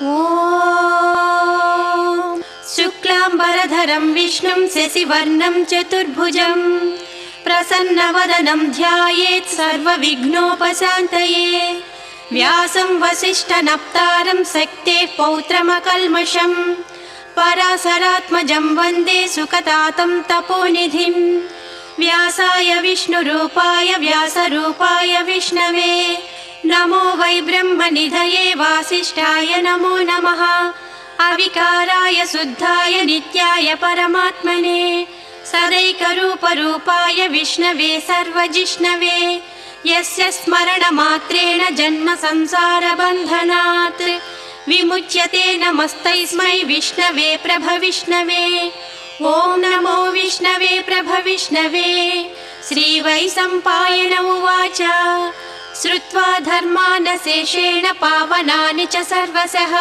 ॐ शुक्लाम्बरधरं विष्णुं शशिवर्णं चतुर्भुजं प्रसन्नवदनं ध्यायेत् सर्वविघ्नोपशान्तये। व्यासं वसिष्ठनप्तारं शक्तेः पौत्रमकल्मषं पराशरात्मजं वन्दे सुखतातं तपोनिधिं। व्यासाय विष्णुरूपाय व्यासरूपाय विष्णवे नमो वै ब्रह्मनिधये वासिष्ठाय नमो नमः। अविकाराय शुद्धाय नित्याय परमात्मने सदैकरूपरूपाय विष्णवे सर्वजिष्णवे यस्य स्मरणमात्रेण जन्म संसारबन्धनात् विमुच्यते। नमस्तस्मै विष्णवे प्रभविष्णवे। ॐ नमो विष्णवे प्रभविष्णवे। श्रीवैशम्पायन उवाच श्रुत्वा धर्मानशेषेण पावनानि च सर्वशः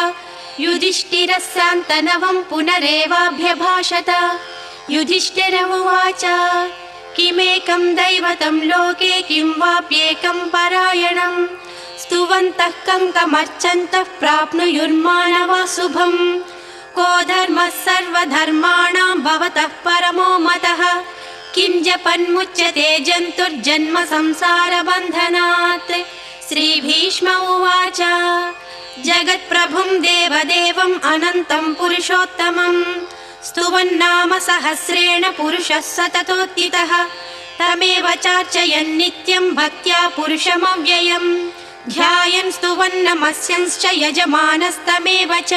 युधिष्ठिरः शान्तनवं पुनरेवाभ्यभाषत। युधिष्ठिर उवाच किमेकं दैवतं लोके किं वाप्येकं परायणं स्तुवन्तः कमर्चन्तः प्राप्नुयुर्मानवा शुभम्। को धर्मः सर्वधर्माणां भवतः परमो मतः किं जपन्मुच्यते जन्तुर्जन्म संसारबन्धनात्। श्रीभीष्म उवाच जगत्प्रभुं देवदेवम् अनन्तं पुरुषोत्तमं स्तुवन्नाम सहस्रेण पुरुषः सततोत्थितः तमेव चार्चयन् नित्यं भक्त्या पुरुषमव्ययम् ध्यायन् स्तुवन्नमस्यंश्च यजमानस्तमेव च।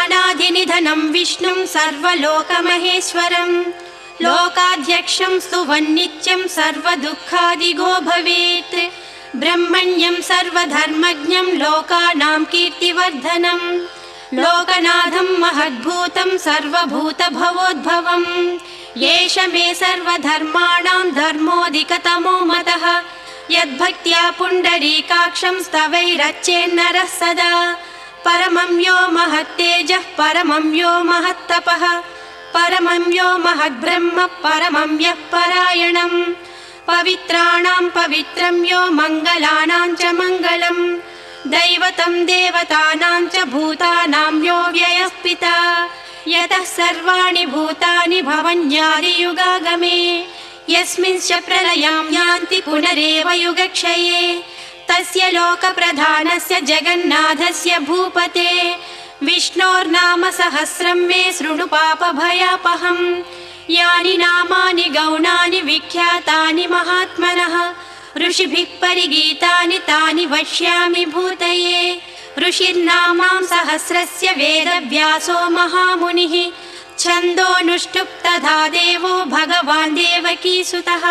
अनादिनिधनं विष्णुं सर्वलोकमहेश्वरं लोकाध्यक्षं स्तुवन्नित्यं सर्वदुःखादिगो भवेत्। ब्रह्मण्यं सर्वधर्मज्ञं लोकानां कीर्तिवर्धनं लोकनाथं महद्भूतं सर्वभूतभवोद्भवम्। एष मे सर्वधर्माणां धर्मोऽधिकतमो मतः यद्भक्त्या पुण्डरीकाक्षं स्तवैरर्चेन्नरः सदा। परमं यो महत्तेजः परमं यो महत्तपः परमं यो महद्ब्रह्म परमं यः परायणं पवित्राणां पवित्रं यो मङ्गलानां च मङ्गलं दैवतं देवतानां च भूतानां यो व्ययः पिता यतः सर्वाणि भूतानि भवन्यादियुगागमे यस्मिंश्च प्रलयं यान्ति पुनरेव युगक्षये तस्य लोकप्रधानस्य जगन्नाथस्य भूपते विष्णोर्नाम सहस्रं मे शृणु पापभयापहम्। यानि नामानि गौणानि विख्यातानि महात्मनः ऋषिभिः परिगीतानि तानि वक्ष्यामि भूतये। ऋषिर्नामां सहस्रस्य वेदव्यासो महामुनिः छन्दोऽनुष्टुप् तथा देवो भगवान् देवकीसुतः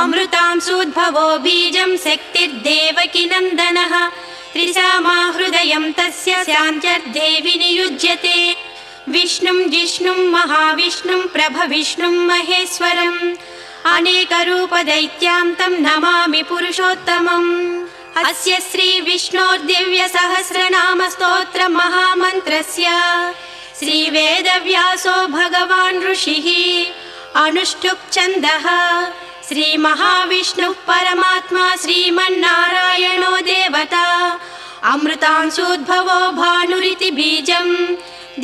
अमृतांशूद्भवो बीजं शक्तिर्देवकी नन्दनः त्रिसामा हृदयं तस्य शान्त्यर्थे विनियुज्यते। विष्णुं जिष्णुं महाविष्णुं प्रभविष्णुं महेश्वरम् अनेकरूपदैत्यान्तं नमामि पुरुषोत्तमम्। अस्य श्रीविष्णोर्दिव्यसहस्रनामस्तोत्र महामन्त्रस्य श्रीवेदव्यासो भगवान् ऋषिः अनुष्टुप् छन्दः श्रीमहाविष्णुः परमात्मा श्रीमन्नारायणो देवता अमृतांशूद्भवो भानुरिति बीजम्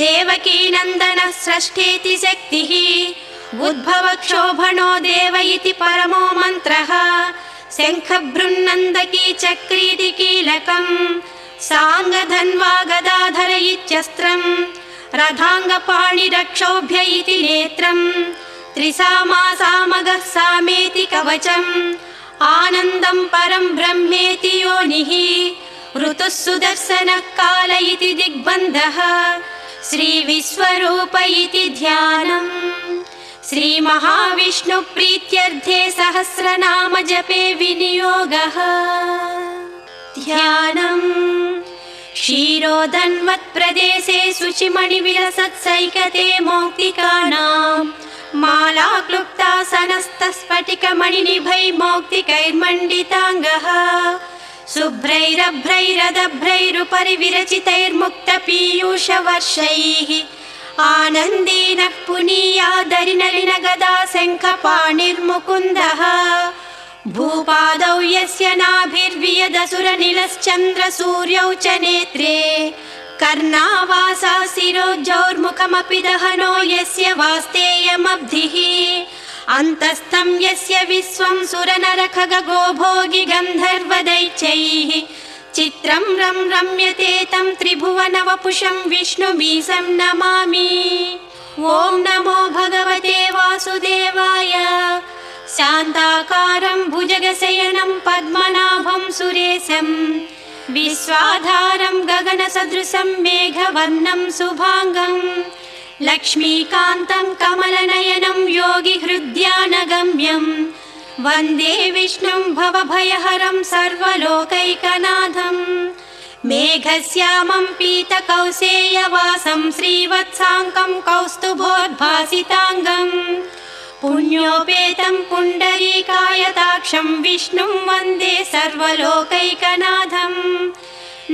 देवकी नन्दनः स्रष्टेति शक्तिः उद्भवक्षोभणो देव इति परमो मन्त्रः शङ्खबृन्नन्दकी चक्रीति कीलकम् साङ्गधन्वा गदाधर इत्यस्त्रम् रथाङ्गपाणिरक्षोभ्य इति नेत्रम् त्रिसामा सामगः सामेति कवचम् आनन्दं परं ब्रह्मेति योनिः ऋतुः सुदर्शनः काल इति दिग्बन्धः श्रीविश्वरूप इति ध्यानम्। श्रीमहाविष्णुप्रीत्यर्थे सहस्रनाम जपे विनियोगः। ध्यानम् क्षीरोदन्वत्प्रदेशे शुचिमणिविलसत्सैकते मौक्तिकानां माला क्लुप्तासनस्तस्फटिकमणिनिभै मौक्तिकैर्मण्डिताङ्गः शुभ्रैरभ्रैरदभ्रैरुपरि विरचितैर्मुक्तपीयूषवर्षैः आनन्देनः पुनीयादरिनलिन गदा शङ्खपाणिर्मुकुन्दः भूपादौ यस्य नाभिर्वियदसुरनिलश्चन्द्रसूर्यौ च नेत्रे कर्णावासा शिरोज्जौर्मुखमपि दहनो यस्य वास्तेयमब्धिः अन्तस्थं यस्य विश्वं सुरनरखगो भोगि गन्धर्वदैत्यैः चित्रं रम्यते तं त्रिभुवनवपुषं विष्णुमीशं नमामि। ॐ नमो भगवते वासुदेवाय। शान्ताकारं भुजगशयनं पद्मनाभं सुरेशं विश्वाधारं गगनसदृशं मेघवर्णं शुभांगं लक्ष्मीकान्तं कमलनयनं योगिहृद्यानगम्यं वन्दे विष्णुं भवभयहरं सर्वलोकैकनाथं मेघश्यामं पीतकौसेयवासं श्रीवत्साङ्कं कौस्तुभोद्भासिताङ्गं पुण्योपेतं पुण्डरीकायताक्षं विष्णुं वन्दे सर्वलोकैकनाथं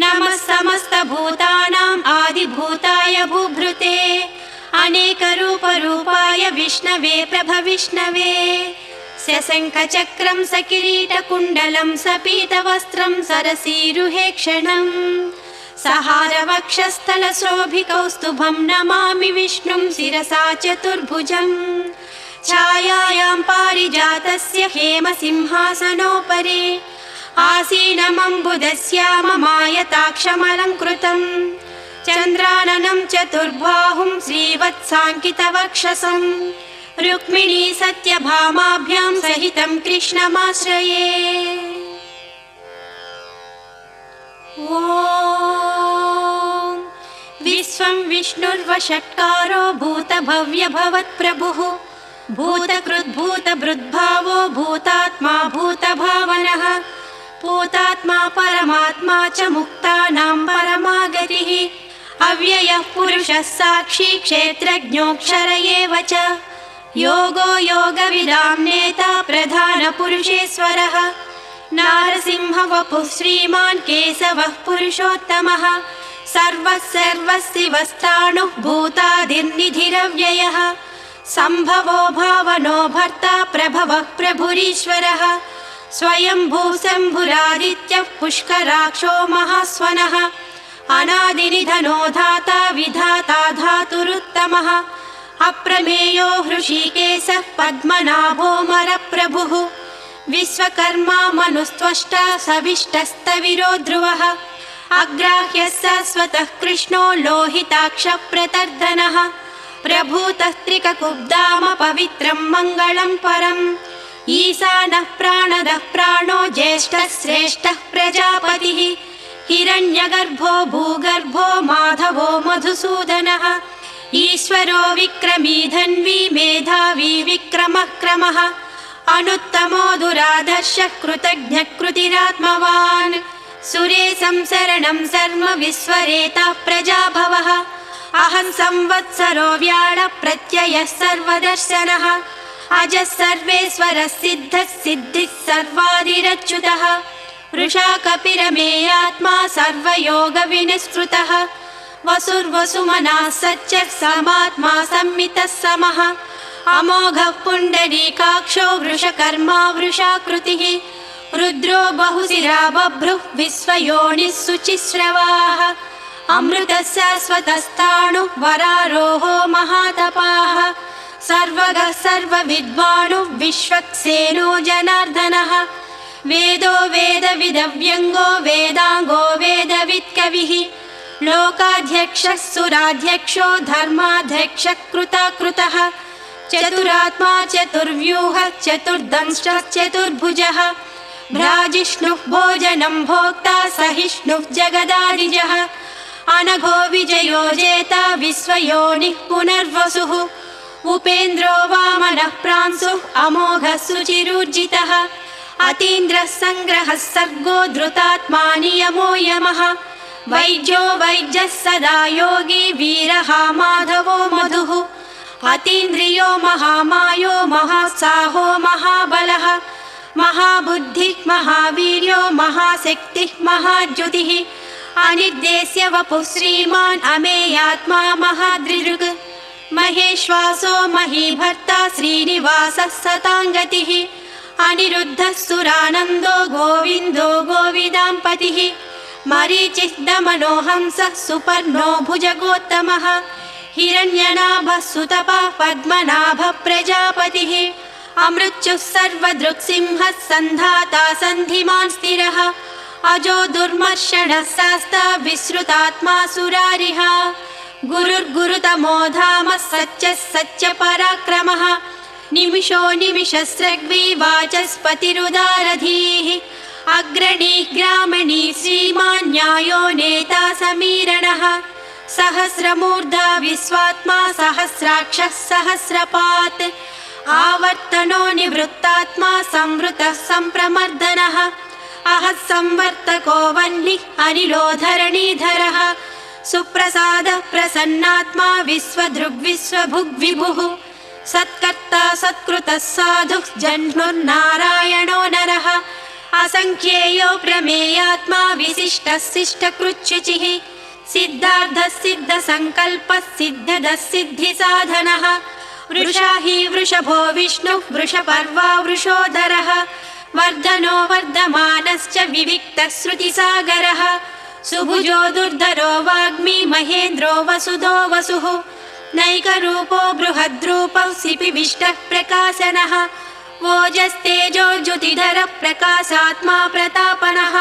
नमः समस्तभूतानाम् आदिभूताय भूभृते अनेकरूपरूपाय विष्णवे प्रभविष्णवे शशङ्खचक्रं सकिरीटकुण्डलं सपीतवस्त्रं सरसीरुहेक्षणं सहारवक्षस्थलशोभिकौस्तुभं नमामि विष्णुं शिरसा चतुर्भुजम् छायायां पारिजातस्य हेमसिंहासनोपरि आसीनमम्बुदश्याममायताक्षमलङ्कृतं चन्द्राननं चतुर्बाहुं श्रीवत्साङ्कितवक्षसं रुक्मिणी सत्यभामाभ्यां सहितं कृष्णमाश्रये। ॐ विश्वं विष्णुर्वषट्कारो भूतभव्यभवत्प्रभुः भूतकृद्भूतभृद्भावो भूतात्मा भूतभावनः भूतात्मा परमात्मा च मुक्तानां परमागतिः अव्ययः पुरुषः साक्षी क्षेत्रज्ञोऽक्षर एव च योगो योगविदां नेता प्रधानपुरुषेश्वरः नारसिंहवपुः श्रीमान् केशवः पुरुषोत्तमः सर्वः सर्वस्सिवस्थाणुः भूतादिर्निधिरव्ययः सम्भवो भावनो भर्ता प्रभवः प्रभुरीश्वरः स्वयंभू शम्भुरादित्यः पुष्कराक्षो महास्वनः अनादिनिधनो धाता विधाता धातुरुत्तमः अप्रमेयो हृषीकेशः पद्मनाभो मरप्रभुः विश्वकर्मा मनुस्त्वष्टा सविष्टस्तविरो ध्रुवः अग्राह्यः शाश्वतः कृष्णो लोहिताक्षः प्रतर्दनः प्रभूतः त्रिककुब्धाम पवित्रं मङ्गलं परम् ईशानः प्राणदः प्राणो ज्येष्ठः श्रेष्ठः प्रजापतिः हिरण्यगर्भो भूगर्भो माधवो मधुसूदनः ईश्वरो विक्रमी धन्वी मेधावी विक्रमः क्रमः अनुत्तमो दुराधर्षः कृतज्ञः कृतिरात्मवान् सुरेशं शरणं शर्म विश्वरेता प्रजाभवः अहं संवत्सरो व्याळ प्रत्ययः सर्वदर्शनः अजः सर्वेश्वरः सिद्धः सिद्धिः सर्वादिरच्युतः वृषा कपिरमेयात्मा सर्वयोगविनिष्कृतः वसुर्वसुमनः सच्चः समात्मा संमितः समः अमोघः पुण्डरीकाक्षो वृषकर्मा वृषाकृतिः रुद्रो बहुशिरा बभ्रुः विश्वयोनिः शुचिश्रवाः अमृतः शाश्वतस्थाणुः वरारोहो महातपाः सर्वगः सर्वविद्वानुः विश्वक्सेनो जनार्दनः वेदो वेदविदव्यङ्गो वेदाङ्गो वेदवित्कविः लोकाध्यक्षः सुराध्यक्षो धर्माध्यक्षः कृताकृतः चतुरात्मा चतुर्व्यूहः चतुर्दंष्टः चतुर्भुजः भ्राजिष्णुः भोजनं भोक्ता सहिष्णुः जगदादिजः अनघो विजयो जेता विश्वयोनिः पुनर्वसुः उपेन्द्रो वामनः प्रांशुः अमोघः शुचिरूर्जितः अतीन्द्रः सङ्ग्रहः सर्गो धृतात्मा नियमो यमः वैद्यो वैद्यः सदा योगी वीरः माधवो मधुः अतीन्द्रियो महामायो महात्साहो महाबलः महाबुद्धिः महावीर्यो महाशक्तिः महाद्युतिः अनिर्देश्य वपुः श्रीमान् अमेयात्मा महादृक् महेश्वासो महीभर्ता श्रीनिवासः सताङ्गतिः अनिरुद्धः सुरानन्दो गोविन्दो गोविदाम्पतिः मरीचिः दमनो हंसः सुपर्णो भुजगोत्तमः हिरण्यनाभः सुतपः पद्मनाभः प्रजापतिः अमृत्युः सर्वदृक्सिंहः सन्धाता सन्धिमान् स्थिरः अजो दुर्मर्षणः शास्ता विश्रुतात्मा सुरारिः गुरुर्गुरुतमो धामः सत्यः सत्यपराक्रमः निमिषो निमिषस्रग्वी वाचस्पतिरुदारधीः अग्रणी ग्रामणी श्रीमान् न्यायो नेता समीरणः सहस्रमूर्धा विश्वात्मा सहस्राक्षः सहस्रपात् आवर्तनो निवृत्तात्मा संवृतः सम्प्रमर्दनः अहः संवर्तको वह्निः अनिलो धरणीधरः सुप्रसादः प्रसन्नात्मा विश्वदृग्विश्वभुग्विभुः सत्कर्ता सत्कृतः साधुः जह्नुर्नारायणो नरः असंख्येयो प्रमेयात्मा विशिष्टः शिष्टकृच्छुचिः सिद्धार्थः सिद्धसङ्कल्पः सिद्धदः सिद्धिसाधनः वृषा हि वृषभो विष्णुः वृषपर्वा वृषोधरः वर्धनो वर्धमानश्च विविक्तः श्रुतिसागरः सुभुजो दुर्धरो वाग्मी महेन्द्रो वसुधो वसुः नैकरूपो बृहद्रूपः सिपिविष्टः प्रकाशनः ओजस्तेजो ज्योतिधरः प्रकाशात्मा प्रतापनः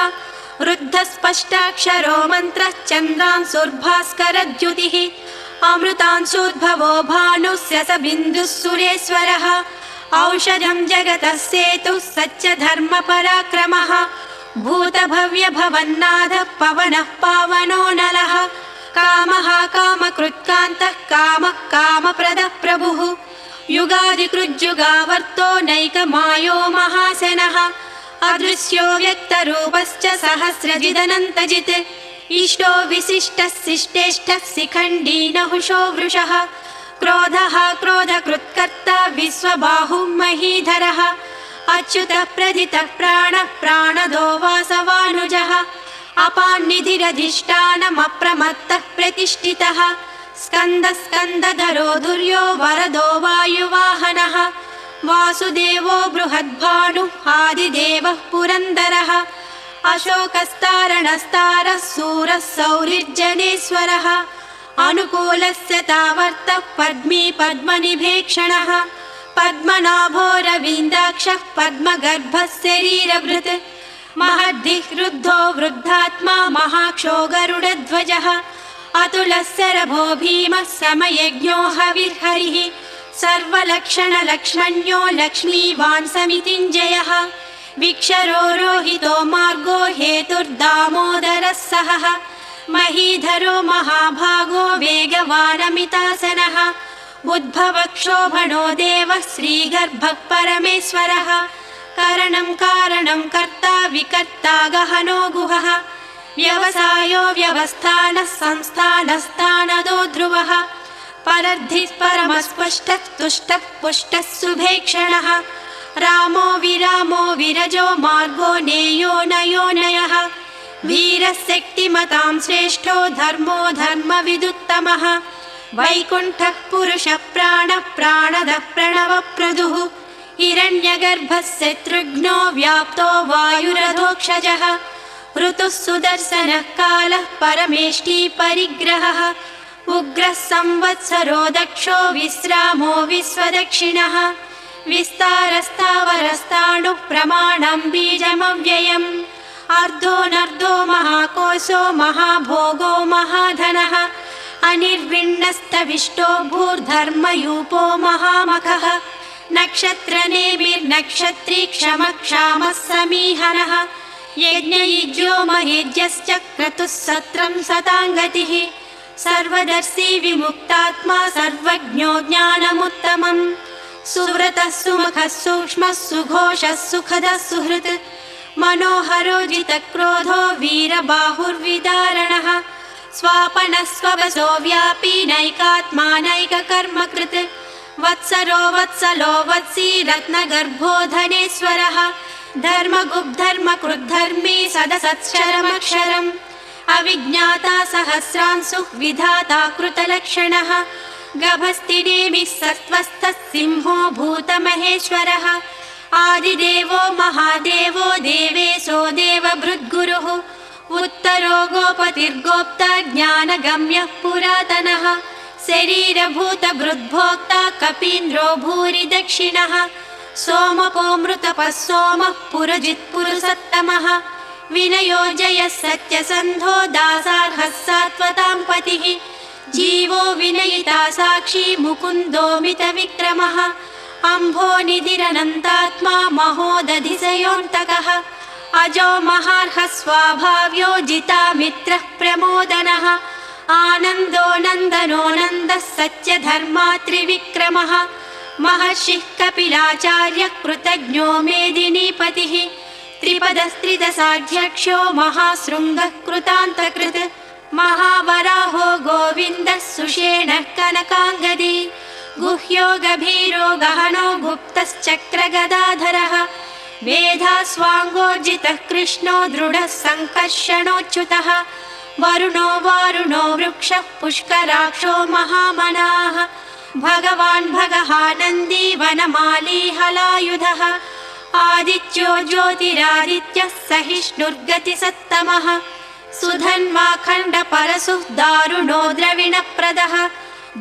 रुद्धस्पष्टाक्षरो मन्त्रः चन्द्रांशुर्भास्करद्युतिः अमृतांशोद्भवो भानुस्य स बिन्दुः सुरेश्वरः औषधं जगतः सेतुः सत्यधर्मपराक्रमः भूतभव्यभवन्नाथः पवनः पावनो नलः कामः कामकृत्कान्तः कामः कामप्रदः प्रभुः युगादिकृज्जुगावर्तो नैकमायो महासेनः अदृश्यो व्यक्तरूपश्च सहस्रजिदनन्तजित् इष्टो विशिष्टः शिष्टेष्टः शिखण्डी नहुषो वृषः क्रोधः क्रोधकृत्कर्ता विश्वबाहुः महीधरः अच्युतः प्रथितः प्राणः प्राणदो वासवानुजः अपान्निधिरधिष्ठानमप्रमत्तः प्रतिष्ठितः स्कन्दः स्कन्दधरो दुर्यो वरदो वायुवाहनः वासुदेवो बृहद्भानुः आदिदेवः पुरन्दरः अशोकस्तारणस्तारः सूरः सौरिर्जनेश्वरः अनुकूलस्य तावर्तः पद्मी पद्मनिभेक्षणः पद्मनाभो रवीन्द्राक्षः पद्मगर्भः शरीरभृत् महद्धिः रुद्धो वृद्धात्मा महाक्षो गरुडध्वजः अतुलः शरभो भीमः समयज्ञो हविर्हरिः सर्वलक्षणलक्ष्मण्यो लक्ष्मीवान् समितिञ्जयः विक्षरो रोहितो मार्गो हेतुर्दामोदरः सहः महीधरो महाभागो वेगवानमितासनः उद्भवक्षोभणो देवः श्रीगर्भः परमेश्वरः करणं कारणं कर्ता विकर्ता गहनो गुहः व्यवसायो व्यवस्थानः संस्थानस्थानदो ध्रुवः परद्धिः परमस्पष्टः तुष्टः पुष्टः सुभेक्षणः रामो विरामो विरजो मार्गो नेयो नयोनयः वीरः शक्तिमतां श्रेष्ठो धर्मो धर्मविदुत्तमः वैकुण्ठः पुरुषः प्राणः प्राणदः प्रणवप्रदुः हिरण्यगर्भः शत्रुघ्नो व्याप्तो वायुरधोक्षजः ऋतुः सुदर्शनः कालः परमेष्टि परिग्रहः उग्रः संवत्सरो दक्षो विश्रामो विश्वदक्षिणः विस्तारस्तावरस्ताणुः प्रमाणं बीजमव्ययम् अर्धोनर्धो महाकोशो महाभोगो महाधनः अनिर्विण्णस्तविष्टो भूर्धर्मयूपो महामखः नक्षत्रनेमिर्नक्षत्री क्षमक्षामः समीहनः यज्ञयुज्यो महेज्यश्च क्रतुः सत्रं सताङ्गतिः सर्वदर्शी विमुक्तात्मा सर्वज्ञो ज्ञानमुत्तमम् सुव्रतः सुमुखः सूक्ष्मः सुघोषः सुखदः सुहृत् मनोहरो जितक्रोधो वीरबाहुर्विदारणः स्वापनः स्ववसो व्यापी नैकात्मा नैककर्मकृत् वत्सरो वत्सलो वत्सी रत्नगर्भो धनेश्वरः धर्मगुब्धर्मकृद्धर्मी सदसत्क्षरमक्षरम् अविज्ञाता सहस्रांशुः विधाता कृतलक्षणः गभस्तिनेमिः सत्त्वस्थः सिंहो भूतमहेश्वरः आदिदेवो महादेवो देवेशो देवभृद्गुरुः उत्तरो गोचरो गोपतिर्गोप्ता ज्ञानगम्यः पुरातनः शरीरभूतभृद्भोक्ता कपीन्द्रो भूरि दक्षिणः सोमपोऽमृतपः सोमः पुरजित्पुरुषोत्तमः विनयो जयः सत्यसन्धो दासार्हः सात्वतां पतिः जीवो विनयिता साक्षी मुकुन्दोमितविक्रमः अम्भोनिधिरनन्तात्मा महोदधिशयोऽन्तकः अजो महार्हः स्वाभाव्यो जितामित्रः प्रमोदनः आनन्दो नन्दनो नन्दः सत्यधर्मात्रिविक्रमः महर्षिः कपिलाचार्यः कृतज्ञो मेदिनीपतिः त्रिपदस्त्रिदशाध्यक्षो महाशृङ्गः कृतान्तकृत् महावराहो गोविन्दः सुषेणः कनकाङ्गदी गुह्यो गभीरो गहनो गुप्तश्चक्रगदाधरः वेधास्वाङ्गोर्जितः कृष्णो दृढः सङ्कर्षणोच्युतः वरुणो वारुणो वृक्षः पुष्कराक्षो महामनाः भगवान् भगहानन्दी वनमाली हलायुधः आदित्यो ज्योतिरादित्यः सहिष्णुर्गतिसत्तमः सुधन्वाखण्डपरशुः दारुणो द्रविणप्रदः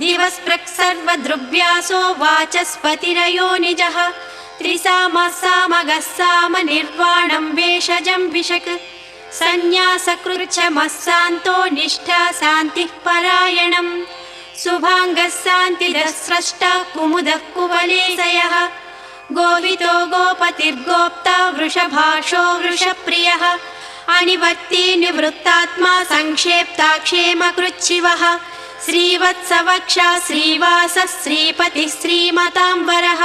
दिवस्पृक्सर्वदृग्व्यासो वाचस्पतिरयो निजः त्रिसामः सामगः सामनिर्वाणं वेषजं विशक् सन्न्यासकृच्छमः शान्तो निष्ठा शान्तिः परायणम् शुभाङ्गः शान्तिदः स्रष्टा कुमुदः कुवलेशयः गोवितो गोपतिर्गोप्ता वृषभाषो वृषप्रियः अनिवर्ती निवृत्तात्मा संक्षेप्ताक्षेमकृच्छिवः श्रीवत्सवक्षा श्रीवासः श्रीपतिः श्रीमताम्बरः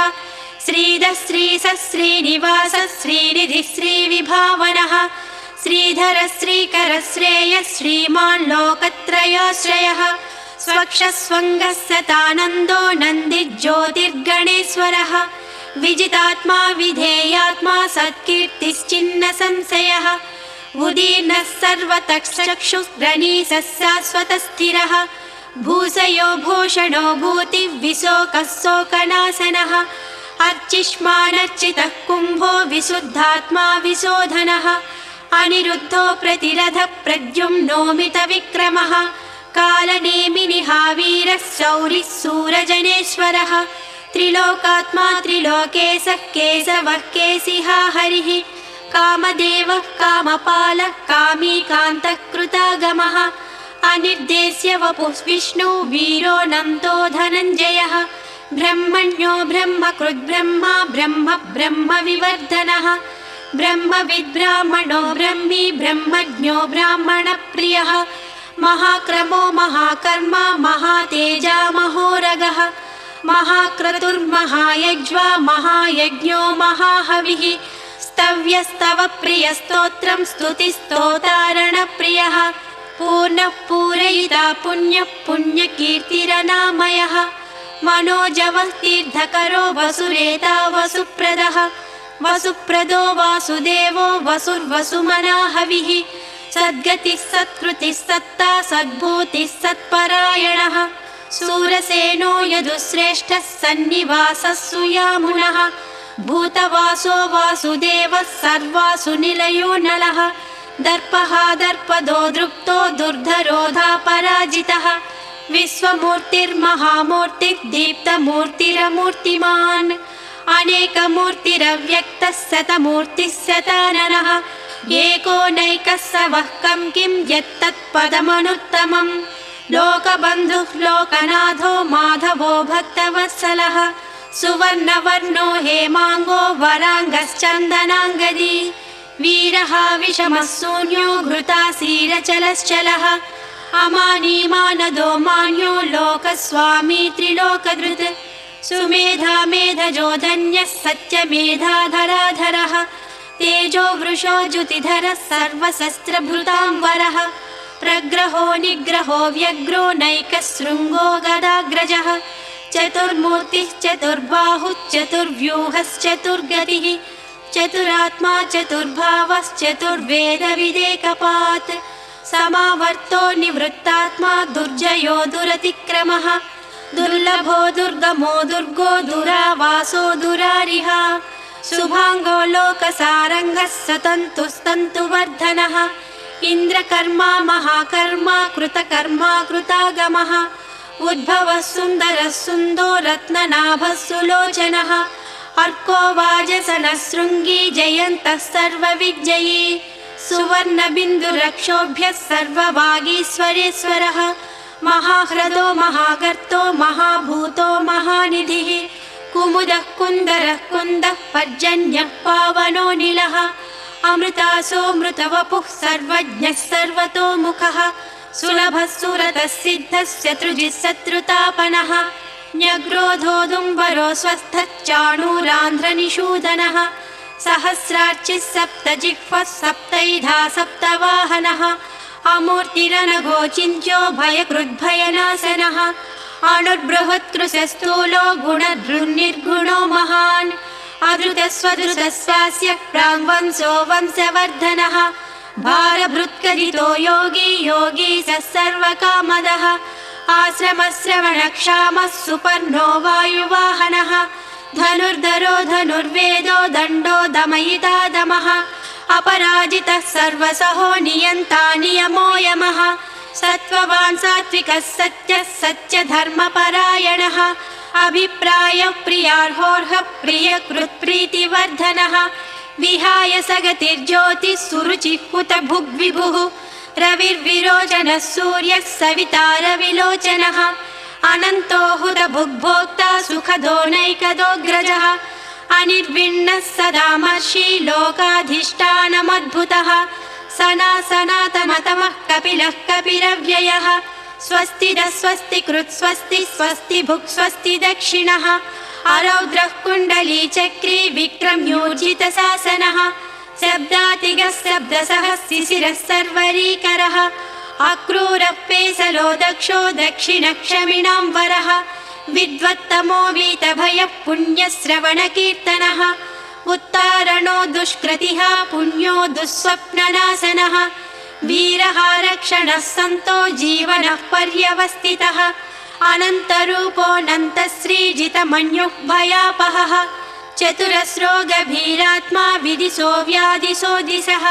श्रीधः श्रीसः श्रीनिवासः श्रीनिधिः श्रीविभावनः श्रीधरः श्रीकरः श्रेयः श्रीमान् लोकत्रयाश्रयः स्वक्षस्वङ्गः सतानन्दो नन्दिज्योतिर्गणेश्वरः विजितात्मा विधेयात्मा सत्कीर्तिश्चिन्न संशयः उदीर्णः सर्वतक्षुःरणीसः शाश्वतस्थिरः भूषयो भूषणो भूतिविशोकः शोकनाशनः अर्चिष्मानर्चितः कुम्भो विशुद्धात्मा विशोधनः अनिरुद्धो प्रतिरथः प्रद्युम्नोमितविक्रमः कालनेमिनिहावीरः शौरिः सूरजनेश्वरः त्रिलोकात्मा त्रिलोकेशः केशवः केशिहा हरिः कामदेवः कामपालः कामीकान्तः कृतागमः अनिर्देश्य वपुः विष्णु वीरोऽनन्तो धनञ्जयः ब्रह्मण्यो ब्रह्मकृद्ब्रह्मा ब्रह्म ब्रह्मविवर्धनः ब्रह्मविद्ब्राह्मणो ब्रह्मी ब्रह्मज्ञो ब्राह्मणप्रियः महाक्रमो महाकर्मा महातेजा महोरगः महाक्रतुर्महायज्वा महायज्ञो महाहविः स्तव्यस्तव प्रियस्तोत्रं स्तुतिस्तोतारणप्रियः पूर्णः पूरयिता पुण्यः पुण्यकीर्तिरनामयः मनोजवः तीर्थकरो वसुरेता वसुप्रदः वसुप्रदो वासुदेवो वसुर्वसुमनाहविः सद्गतिः सत्कृतिः सत्ता सद्भूतिः सत्परायणः सूरसेनो यदुश्रेष्ठः सन्निवासः सुयामुनः भूतवासो वासुदेवः सर्वासु निलयो नलः दर्पः दर्पदो दृप्तो दुर्धरोधा पराजितः विश्वमूर्तिर्महामूर्तिः दीप्तमूर्तिरमूर्तिमान् अनेकमूर्तिरव्यक्तः शतमूर्तिः शताननः एको नैकः स वः कं किं यत्तत्पदमनुत्तमम् लोकबन्धुः लोकनाथो माधवो भक्तवत्सलः सुवर्णवर्णो हेमाङ्गो वराङ्गश्चन्दनाङ्गदी वीरः विषमः शून्यो घृतासीरचलश्चलः अमानीमानदो मान्यो लोकस्वामी त्रिलोकधृत् सुमेधा मेधजो धन्यः सत्यमेधाधराधरः तेजो वृषो ज्युतिधरः सर्वशस्त्रभृताम्बरः प्रग्रहो निग्रहो व्यग्रो नैकशृङ्गो गदाग्रजः चतुर्मूर्तिः चतुर्बाहुश्चतुर्व्यूहश्चतुर्गतिः चतुरात्मा चतुर्भावश्चतुर्वेदविदेकपात् समावर्तो निवृत्तात्मा दुर्जयो दुरतिक्रमः दुर्लभो दुर्गमो दुर्गो दुरावासो दुरारिः शुभाङ्गो लोकसारङ्गः सतन्तुस्तन्तुवर्धनः इन्द्रकर्मा महाकर्मा कृतकर्मा कृतागमः उद्भवः सुन्दरः सुन्दो रत्ननाभः सुलोचनः अर्को वाजसनः शृङ्गी जयन्तः सर्वविजयी सुवर्णबिन्दुरक्षोभ्यः सर्ववागीश्वरेश्वरः महाह्रदो महागर्तो महाभूतो महानिधिः कुमुदः कुन्दरः कुन्दः पर्जन्यः पावनो निलः अमृतासोऽमृतवपुः सर्वज्ञः सर्वतोमुखः सुलभः सुरतः सिद्धः शत्रुजिः शत्रुतापनः न्यग्रोधोदुम्बरो स्वस्थः चाणूरान्ध्रनिषूदनः सहस्रार्चिः सप्तजिह्वः सप्तैधा सप्तवाहनः अमूर्तिरनघोचिन्त्यो भयकृद्भयनाशनः अणुर्बृहत्कृशस्थूलो गुणधृन्निर्गुणो महान् अधृतस्वधृतस्वास्य प्राङ्वंशो वंशवर्धनः भारभृत्करितो योगी योगी स सर्वकामदः आश्रमश्रवणक्षामः सुपर्णो वायुवाहनः धनुर्धरो धनुर्वेदो दण्डो दमयिता दमः अपराजितः सर्वसहो नियन्ता नियमो यमः सत्त्ववान् सात्विकः सत्यः सत्यधर्मपरायणः अभिप्रायः प्रियार्होर्हः प्रियकृत्प्रीतिवर्धनः विहाय सगतिर्ज्योतिः सुरुचिः हुतभुग्विभुः रविर्विरोचनः सूर्यः सविता रविलोचनः अनन्तो हुतभुग्भोक्ता सुखदो नैकदोऽग्रजः अनिर्विण्णः सदामर्षि लोकाधिष्ठानमद्भुतः सनातनतमः कपिलः कपिरव्ययः स्वस्तिदः स्वस्तिकृत् स्वस्ति स्वस्ति भुक् स्वस्ति दक्षिणः अरौद्रः कुण्डलीचक्री विक्रम्योर्जितशासनः शब्दातिगः शब्दसः शिशिरः सर्वरीकरः अक्रूरः पेसलो दक्षो दक्षिणक्षमिणां वरः विद्वत्तमो वीतभयः पुण्यश्रवणकीर्तनः उत्तारणो दुष्कृतिः पुण्यो दुःस्वप्ननाशनः वीरः रक्षणः सन्तो जीवनः पर्यवस्थितः अनन्तरूपोऽनन्तश्रीजितमन्युः भयापहः चतुरस्रो गभीरात्मा विदिशो व्यादिशो दिशः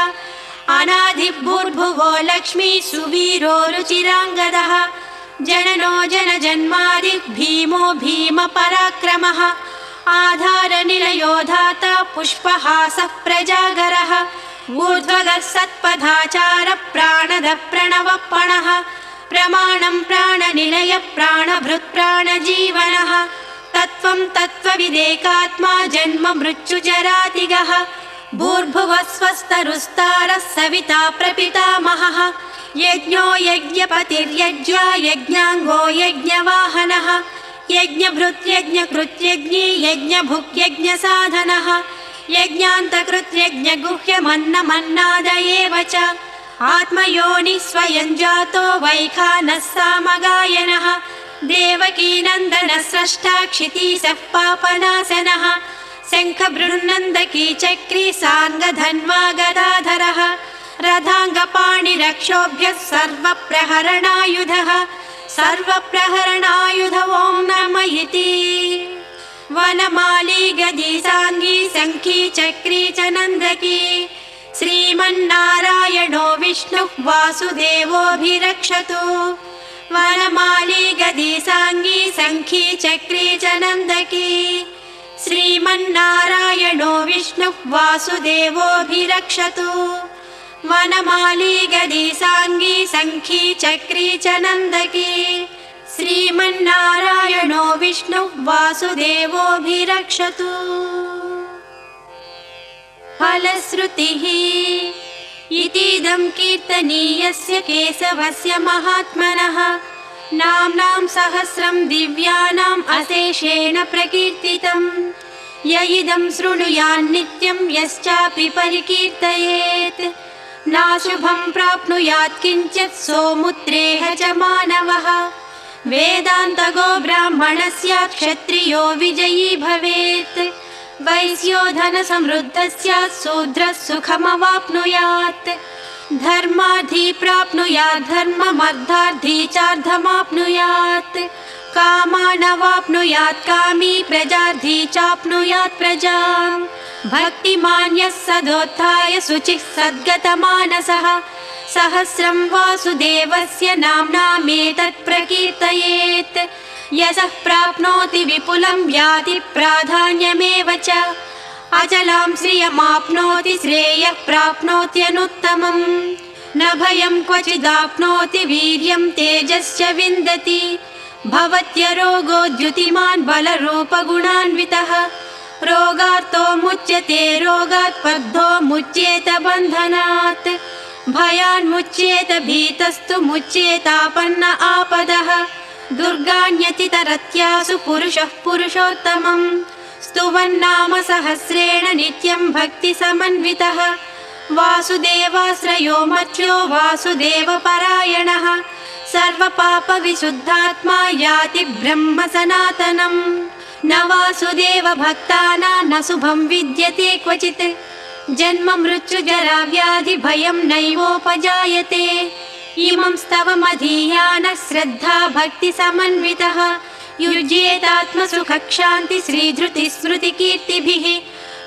अनादिभूर्भुवो लक्ष्मी सुवीरो रुचिराङ्गदः जननो जनजन्मादिः भीमो भीमपराक्रमः आधारनिलयो धाता पुष्पहासः प्रजागरः ऊर्ध्वगः सत्पथाचारः प्राणदः प्रणवपणः प्रमाणं प्राणनिलयः प्राणभृत् प्राणजीवनः तत्त्वं तत्त्वविदेकात्मा जन्म मृत्युजरातिगः भूर्भुवः स्वस्तरुस्तारः सविता प्रपितामहः यज्ञो यज्ञपतिर्यज्वा यज्ञाङ्गो यज्ञवाहनः यज्ञभृत् यज्ञकृत् यज्ञी यज्ञभुक् यज्ञसाधनः यज्ञान्तकृत् यज्ञगुह्यमन्नमन्नादयेव च आत्मयोनिः स्वयं जातो वैखानः सामगायनः देवकीनन्दनः स्रष्टा क्षितीशः पापनाशनः शङ्खबृन्नन्दकी चक्री साङ्गधन्वा गदाधरः रथाङ्गपाणिरक्षोभ्यः सर्वप्रहरणायुधः सर्वप्रहरणायुध ॐ नमः इति वनमाली गदी साङ्गी शङ्खी चक्री च नन्दकी श्रीमन्नारायणो विष्णुः वासुदेवोऽभिरक्षतु वनमाली गदी साङ्गी शङ्खी चक्री च नन्दकी श्रीमन्नारायणो विष्णुः वासुदेवोऽभिरक्षतु वनमाली गदी साङ्गी शङ्खी चक्री च नन्दकी श्रीमन्नारायणो विष्णुः वासुदेवोऽभिरक्षतु फलश्रुतिः इतीदं कीर्तनीयस्य केशवस्य महात्मनः नाम्नां सहस्रं दिव्यानाम् अशेषेण प्रकीर्तितम् य इदं शृणुयान्नित्यं यश्चापि परिकीर्तयेत् नाशुभं प्राप्नुयात् किञ्चित् सोमुत्रेह च मानवः वेदान्तगो ब्राह्मणः स्यात् क्षत्रियो विजयी भवेत् वैश्यो धनसमृद्धः स्यात् शूद्रः सुखमवाप्नुयात् धर्मार्थी प्राप्नुयात् धर्ममर्थार्थी चार्धमाप्नुयात् कामानवाप्नुयात् कामी प्रजार्थी चाप्नुयात् प्रजाम् भक्तिमान्यः सदोत्थाय शुचिः सद्गतमानसः सहस्रं वासुदेवस्य नाम्नामेतत् प्रकीर्तयेत् यशः प्राप्नोति विपुलं याति प्राधान्यमेव च अचलां श्रियमाप्नोति श्रेयः प्राप्नोत्यनुत्तमम् न भयं क्वचिदाप्नोति वीर्यं तेजश्च विन्दति भवत्यरोगो द्युतिमान् बलरूपगुणान्वितः रोगार्तो मुच्यते रोगात् बद्धो मुच्येत बन्धनात् भयान्मुच्येत भीतस्तु मुच्येतापन्न आपदः दुर्गाण्यतितरत्यासु पुरुषः पुरुषोत्तमम् स्तुवन्नाम सहस्रेण नित्यं भक्तिसमन्वितः वासुदेवाश्रयो मर्त्यो वासुदेवपरायणः सर्वपापविशुद्धात्मा याति ब्रह्म सनातनम् न वासुदेव भक्तानां न शुभं विद्यते क्वचित् जन्म मृत्युजरा व्याधि भयं नैवोपजायते इमं स्तवमधीयानः श्रद्धा भक्तिसमन्वितः युज्येतात्मसुखक्षान्ति श्रीधृतिस्मृतिकीर्तिभिः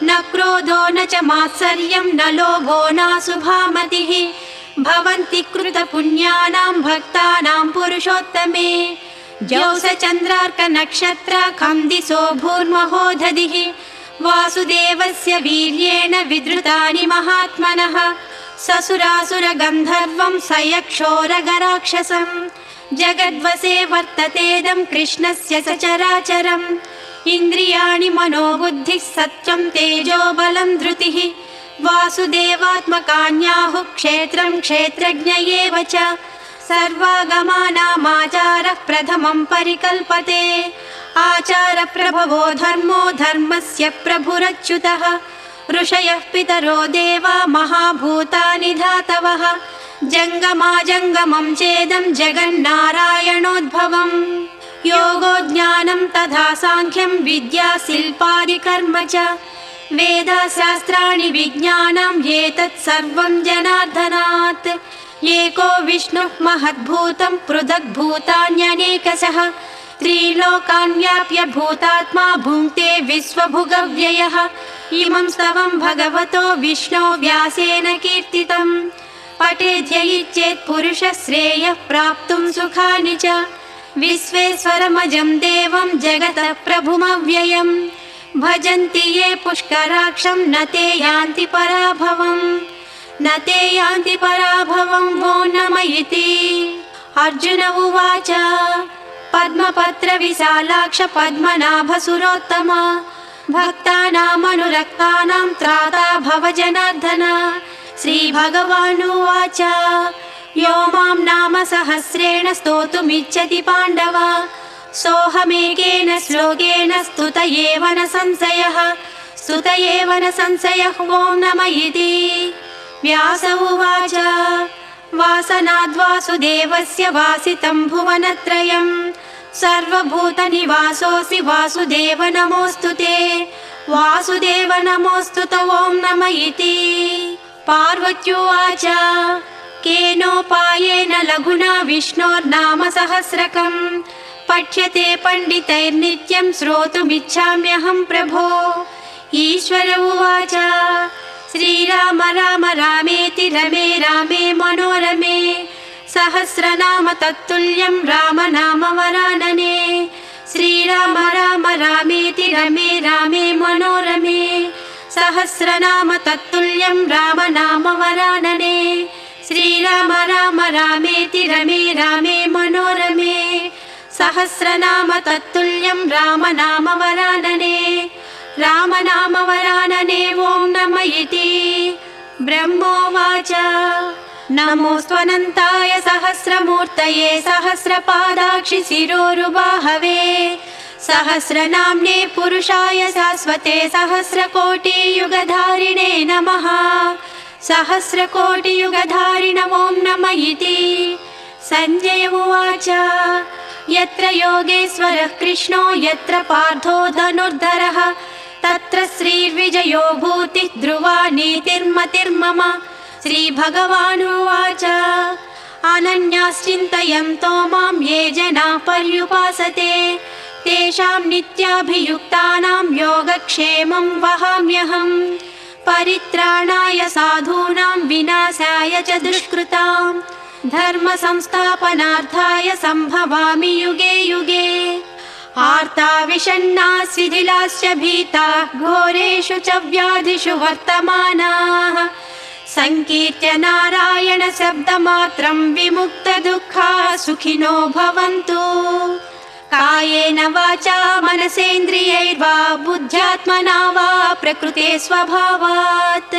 न क्रोधो न च मात्सर्यं न लोभो नाशुभामतिः भवन्ति कृतपुण्यानां भक्तानां पुरुषोत्तमे जौसचन्द्रार्कनक्षत्राखं दिशो भूर्महोदधिः वासुदेवस्य वीर्येण विधृतानि महात्मनः ससुरासुरगन्धर्वं सयक्षोरगराक्षसम् जगद्वसे वर्ततेदं कृष्णस्य सचराचरम् इन्द्रियाणि मनोबुद्धिः सत्यं तेजो बलं धृतिः वासुदेवात्मकान्याहुः क्षेत्रं क्षेत्रज्ञ एव च सर्वागमानामाचारः प्रथमं परिकल्पते आचारप्रभवो धर्मो धर्मस्य प्रभुरच्युतः ऋषयः पितरो देवा महाभूतानि धातवः जङ्गमाजङ्गमं चेदं जगन्नारायणोद्भवम् योगो ज्ञानं तथा साङ्ख्यं विद्या शिल्पादिकर्म च वेदशास्त्राणि विज्ञानम् एतत् सर्वं जनार्दनात् एको विष्णुः महद्भूतं पृथग्भूतान्यनेकशः त्रिलोकान् व्याप्य भूतात्मा भुङ्क्ते विश्वभुगव्ययः इमं स्तवं भगवतो विष्णो व्यासेन कीर्तितम् पठेद्य इच्छेत् पुरुषः श्रेयः प्राप्तुं सुखानि च विश्वेश्वरमजं देवं जगतः प्रभुमव्ययम् भजन्ति ये पुष्कराक्षं न ते यान्ति पराभवम् न ते यान्ति पराभवम् वो नम इति अर्जुन उवाच पद्मपत्र विशालाक्ष पद्मनाभसुरोत्तम भक्तानामनुरक्तानां त्राता भव जनार्दन श्रीभगवानुवाच यो मां नाम सहस्रेण स्तोतुमिच्छति पाण्डव सोऽहमेकेन श्लोकेन स्तुत एव न संशयः ॐ नम इति व्यास उवाच वासनाद्वासुदेवस्य वासितं भुवनत्रयम् सर्वभूतनिवासोऽसि वासुदेव नमोऽस्तु ते वासुदेव नमोऽस्तु ते ॐ नम इति पार्वत्युवाच केनोपायेन लघुना विष्णोर्नाम सहस्रकम् पठ्यते पण्डितैर्नित्यं श्रोतुमिच्छाम्यहं प्रभो ईश्वर उवाच श्रीराम राम रामेति रमे रामे मनोरमे सहस्रनाम तत्तुल्यं राम नाम वरानने श्रीराम राम रामेति रमे रामे मनोरमे सहस्रनाम तत्तुल्यं राम नाम वरानने श्रीराम राम रामेति रमे रामे मनोरमे सहस्रनाम तत्तुल्यं राम नाम वरानने राम नाम वरानने ॐ नम इति ब्रह्मोवाच नमोऽस्त्वनन्ताय सहस्रमूर्तये सहस्रपादाक्षि शिरोरुबाहवे सहस्रनाम्ने पुरुषाय शाश्वते सहस्रकोटियुगधारिणे नमः सहस्रकोटियुगधारिण ॐ नम इति सञ्जय उवाच यत्र योगेश्वरः कृष्णो यत्र पार्थो धनुर्धरः तत्र श्रीर्विजयो भूतिः ध्रुवा नीतिर्मतिर्मम श्रीभगवानुवाच अनन्याश्चिन्तयन्तो मां ये जनाः पर्युपासते तेषां नित्याभियुक्तानां योगक्षेमं वहाम्यहम् परित्राणाय साधूनां विनाशाय च दुष्कृतां धर्म संस्थापनार्थाय सम्भवामि युगे युगे। आर्ता विषण्णा शिथिलाश्च भीताः घोरेषु च व्याधिषु वर्तमानाः संकीर्त्य नारायण शब्दमात्रं विमुक्तदुःखाः सुखिनो भवन्तु। कायेन वाचा मनसेन्द्रियैर्वा बुद्ध्यात्मना वा प्रकृते स्वभावात्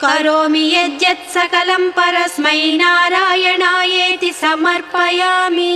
करोमि यद्यत् सकलं परस्मै नारायणायेति समर्पयामि।